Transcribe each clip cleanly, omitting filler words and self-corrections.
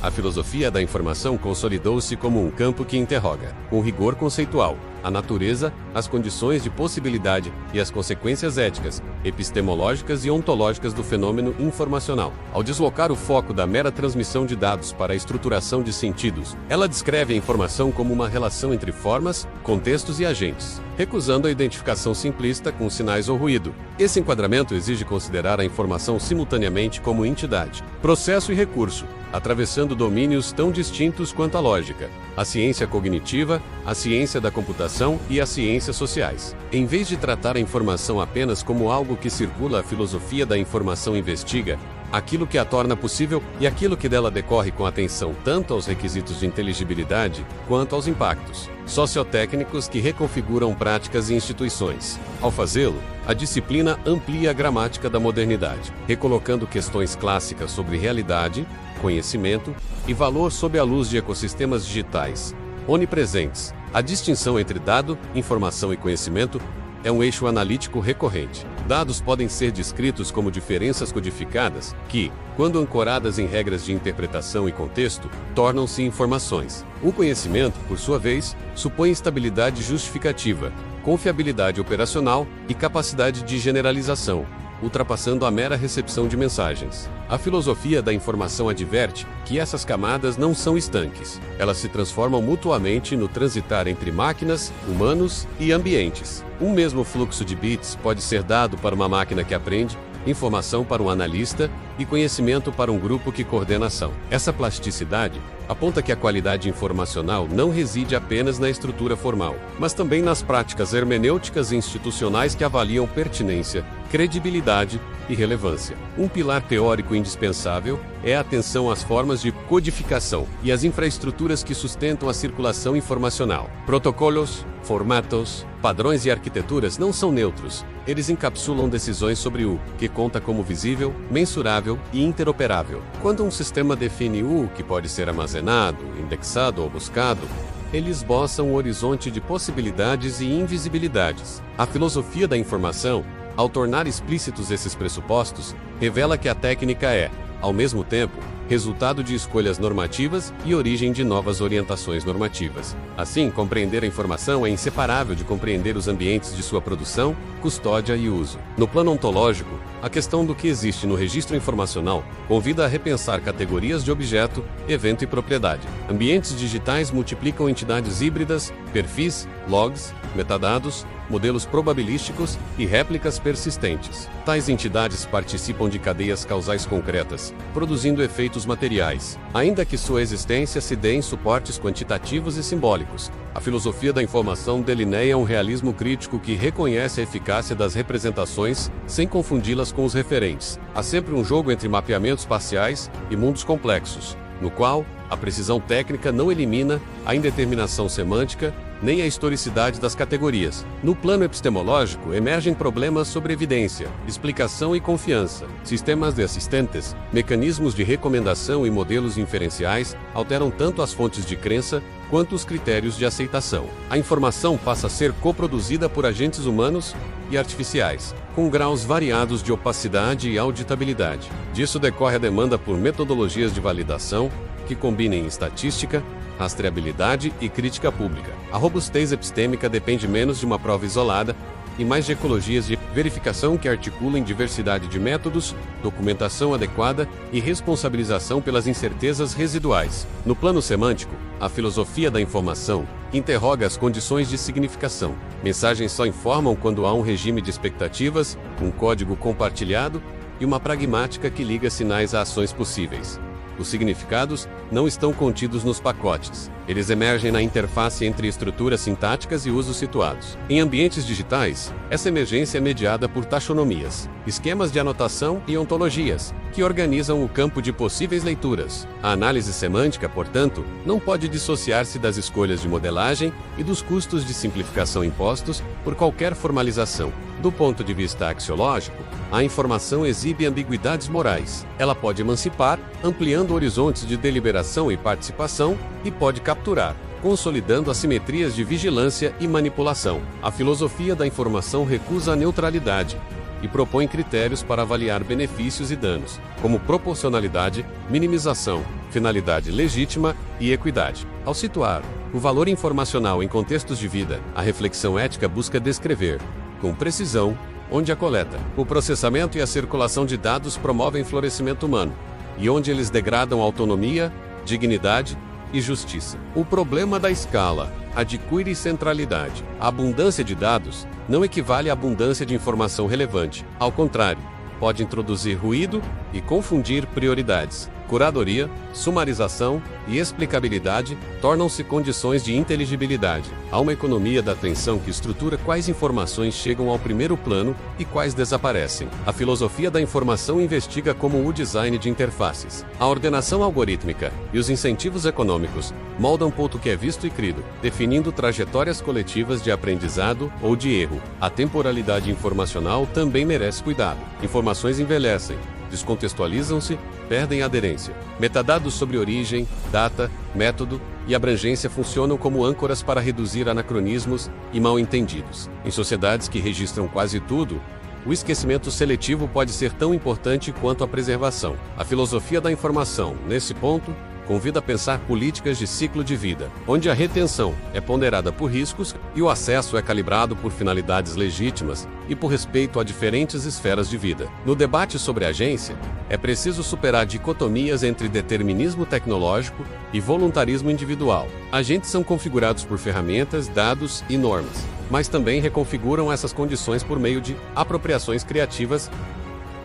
A filosofia da informação consolidou-se como um campo que interroga, com rigor conceitual, a natureza, as condições de possibilidade e as consequências éticas, epistemológicas e ontológicas do fenômeno informacional. Ao deslocar o foco da mera transmissão de dados para a estruturação de sentidos, ela descreve a informação como uma relação entre formas, contextos e agentes, recusando a identificação simplista com sinais ou ruído. Esse enquadramento exige considerar a informação simultaneamente como entidade, processo e recurso, atravessando domínios tão distintos quanto a lógica, a ciência cognitiva, a ciência da computação e as ciências sociais. Em vez de tratar a informação apenas como algo que circula, a filosofia da informação investiga aquilo que a torna possível e aquilo que dela decorre com atenção tanto aos requisitos de inteligibilidade quanto aos impactos sociotécnicos que reconfiguram práticas e instituições. Ao fazê-lo, a disciplina amplia a gramática da modernidade, recolocando questões clássicas sobre realidade, conhecimento e valor sob a luz de ecossistemas digitais onipresentes. A distinção entre dado, informação e conhecimento é um eixo analítico recorrente. Dados podem ser descritos como diferenças codificadas que, quando ancoradas em regras de interpretação e contexto, tornam-se informações. O conhecimento, por sua vez, supõe estabilidade justificativa, confiabilidade operacional e capacidade de generalização, ultrapassando a mera recepção de mensagens. A filosofia da informação adverte que essas camadas não são estanques. Elas se transformam mutuamente no transitar entre máquinas, humanos e ambientes. Um mesmo fluxo de bits pode ser dado para uma máquina que aprende, informação para um analista e conhecimento para um grupo que coordena ação. Essa plasticidade aponta que a qualidade informacional não reside apenas na estrutura formal, mas também nas práticas hermenêuticas e institucionais que avaliam pertinência, credibilidade e relevância. Um pilar teórico indispensável é a atenção às formas de codificação e às infraestruturas que sustentam a circulação informacional. Protocolos, formatos, padrões e arquiteturas não são neutros. Eles encapsulam decisões sobre o que conta como visível, mensurável e interoperável. Quando um sistema define o que pode ser armazenado, indexado ou buscado, ele esboça um horizonte de possibilidades e invisibilidades. A filosofia da informação, ao tornar explícitos esses pressupostos, revela que a técnica é, ao mesmo tempo, resultado de escolhas normativas e origem de novas orientações normativas. Assim, compreender a informação é inseparável de compreender os ambientes de sua produção, custódia e uso. No plano ontológico, a questão do que existe no registro informacional convida a repensar categorias de objeto, evento e propriedade. Ambientes digitais multiplicam entidades híbridas, perfis, logs, metadados, modelos probabilísticos e réplicas persistentes. Tais entidades participam de cadeias causais concretas, produzindo efeitos materiais, ainda que sua existência se dê em suportes quantitativos e simbólicos. A filosofia da informação delineia um realismo crítico que reconhece a eficácia das representações sem confundi-las com os referentes. Há sempre um jogo entre mapeamentos parciais e mundos complexos, no qual a precisão técnica não elimina a indeterminação semântica nem a historicidade das categorias. No plano epistemológico, emergem problemas sobre evidência, explicação e confiança. Sistemas de assistentes, mecanismos de recomendação e modelos inferenciais alteram tanto as fontes de crença quanto os critérios de aceitação. A informação passa a ser coproduzida por agentes humanos e artificiais, com graus variados de opacidade e auditabilidade. Disso decorre a demanda por metodologias de validação que combinem estatística, rastreabilidade e crítica pública. A robustez epistêmica depende menos de uma prova isolada e mais de ecologias de verificação que articulem diversidade de métodos, documentação adequada e responsabilização pelas incertezas residuais. No plano semântico, a filosofia da informação interroga as condições de significação. Mensagens só informam quando há um regime de expectativas, um código compartilhado e uma pragmática que liga sinais a ações possíveis. Os significados não estão contidos nos pacotes. Eles emergem na interface entre estruturas sintáticas e usos situados. Em ambientes digitais, essa emergência é mediada por taxonomias, esquemas de anotação e ontologias, que organizam o campo de possíveis leituras. A análise semântica, portanto, não pode dissociar-se das escolhas de modelagem e dos custos de simplificação impostos por qualquer formalização. Do ponto de vista axiológico, a informação exibe ambiguidades morais. Ela pode emancipar, ampliando horizontes de deliberação e participação, e pode capturar, consolidando assimetrias de vigilância e manipulação. A filosofia da informação recusa a neutralidade e propõe critérios para avaliar benefícios e danos, como proporcionalidade, minimização, finalidade legítima e equidade. Ao situar o valor informacional em contextos de vida, a reflexão ética busca descrever, com precisão, onde a coleta, o processamento e a circulação de dados promovem florescimento humano, e onde eles degradam autonomia, dignidade e justiça. O problema da escala adquire centralidade. A abundância de dados não equivale à abundância de informação relevante. Ao contrário, pode introduzir ruído e confundir prioridades. Curadoria, sumarização e explicabilidade tornam-se condições de inteligibilidade. Há uma economia da atenção que estrutura quais informações chegam ao primeiro plano e quais desaparecem. A filosofia da informação investiga como o design de interfaces, a ordenação algorítmica e os incentivos econômicos moldam o que é visto e crido, definindo trajetórias coletivas de aprendizado ou de erro. A temporalidade informacional também merece cuidado. Informações envelhecem, descontextualizam-se, perdem aderência. Metadados sobre origem, data, método e abrangência funcionam como âncoras para reduzir anacronismos e mal-entendidos. Em sociedades que registram quase tudo, o esquecimento seletivo pode ser tão importante quanto a preservação. A filosofia da informação, nesse ponto, convida a pensar políticas de ciclo de vida, onde a retenção é ponderada por riscos e o acesso é calibrado por finalidades legítimas e por respeito a diferentes esferas de vida. No debate sobre agência, é preciso superar dicotomias entre determinismo tecnológico e voluntarismo individual. Agentes são configurados por ferramentas, dados e normas, mas também reconfiguram essas condições por meio de apropriações criativas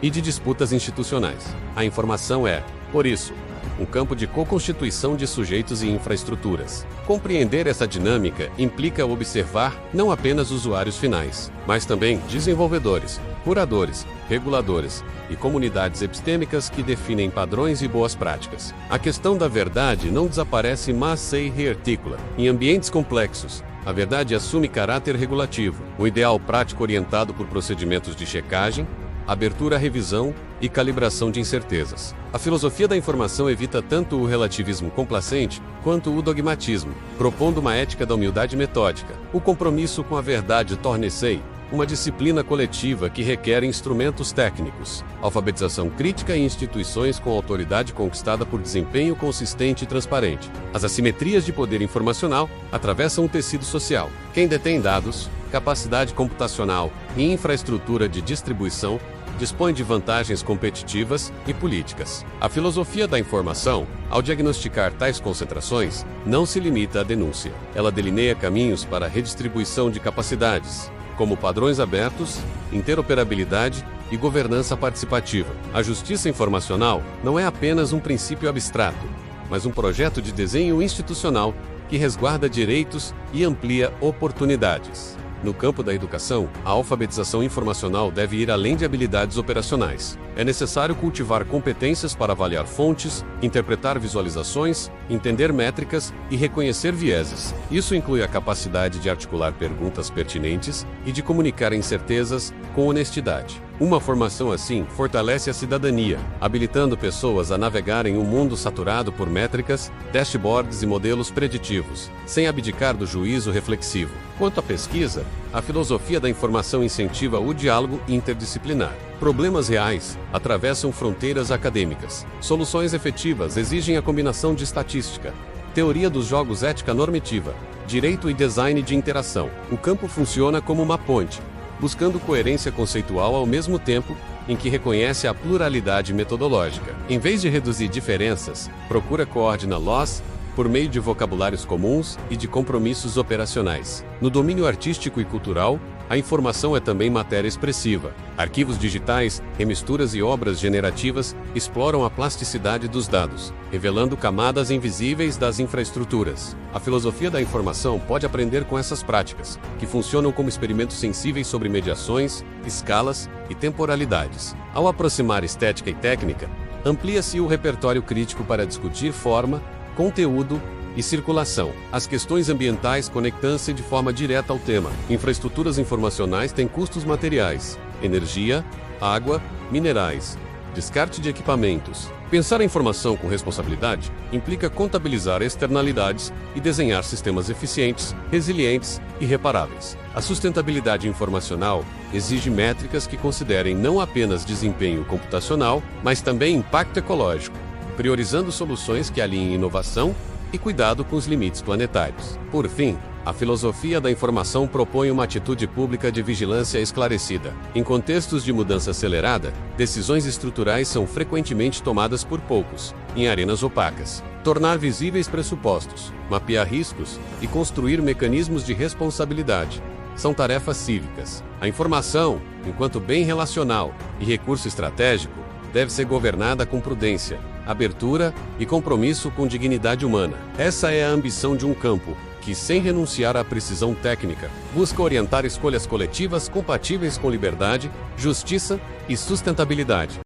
e de disputas institucionais. A informação é, por isso, um campo de co-constituição de sujeitos e infraestruturas. Compreender essa dinâmica implica observar não apenas usuários finais, mas também desenvolvedores, curadores, reguladores e comunidades epistêmicas que definem padrões e boas práticas. A questão da verdade não desaparece, mas se rearticula. Em ambientes complexos, a verdade assume caráter regulativo, o ideal prático orientado por procedimentos de checagem, abertura à revisão e calibração de incertezas. A filosofia da informação evita tanto o relativismo complacente quanto o dogmatismo, propondo uma ética da humildade metódica. O compromisso com a verdade torna-se uma disciplina coletiva que requer instrumentos técnicos, alfabetização crítica e instituições com autoridade conquistada por desempenho consistente e transparente. As assimetrias de poder informacional atravessam o tecido social. Quem detém dados, capacidade computacional e infraestrutura de distribuição dispõe de vantagens competitivas e políticas. A filosofia da informação, ao diagnosticar tais concentrações, não se limita à denúncia. Ela delineia caminhos para a redistribuição de capacidades, como padrões abertos, interoperabilidade e governança participativa. A justiça informacional não é apenas um princípio abstrato, mas um projeto de desenho institucional que resguarda direitos e amplia oportunidades. No campo da educação, a alfabetização informacional deve ir além de habilidades operacionais. É necessário cultivar competências para avaliar fontes, interpretar visualizações, entender métricas e reconhecer vieses. Isso inclui a capacidade de articular perguntas pertinentes e de comunicar incertezas com honestidade. Uma formação assim fortalece a cidadania, habilitando pessoas a navegarem um mundo saturado por métricas, dashboards e modelos preditivos, sem abdicar do juízo reflexivo. Quanto à pesquisa, a filosofia da informação incentiva o diálogo interdisciplinar. Problemas reais atravessam fronteiras acadêmicas. Soluções efetivas exigem a combinação de estatística, teoria dos jogos, ética normativa, direito e design de interação. O campo funciona como uma ponte, buscando coerência conceitual ao mesmo tempo em que reconhece a pluralidade metodológica. Em vez de reduzir diferenças, procura coordená-las por meio de vocabulários comuns e de compromissos operacionais. No domínio artístico e cultural, a informação é também matéria expressiva. Arquivos digitais, remisturas e obras generativas exploram a plasticidade dos dados, revelando camadas invisíveis das infraestruturas. A filosofia da informação pode aprender com essas práticas, que funcionam como experimentos sensíveis sobre mediações, escalas e temporalidades. Ao aproximar estética e técnica, amplia-se o repertório crítico para discutir forma, conteúdo e circulação. As questões ambientais conectam-se de forma direta ao tema. Infraestruturas informacionais têm custos materiais, energia, água, minerais, descarte de equipamentos, Pensar a informação com responsabilidade implica contabilizar externalidades e desenhar sistemas eficientes, resilientes e reparáveis. A sustentabilidade informacional exige métricas que considerem não apenas desempenho computacional, mas também impacto ecológico, priorizando soluções que alinhem inovação e cuidado com os limites planetários. Por fim, a filosofia da informação propõe uma atitude pública de vigilância esclarecida. Em contextos de mudança acelerada, decisões estruturais são frequentemente tomadas por poucos, em arenas opacas. Tornar visíveis pressupostos, mapear riscos e construir mecanismos de responsabilidade são tarefas cívicas. A informação, enquanto bem relacional e recurso estratégico, deve ser governada com prudência, abertura e compromisso com dignidade humana. Essa é a ambição de um campo que, sem renunciar à precisão técnica, busca orientar escolhas coletivas compatíveis com liberdade, justiça e sustentabilidade.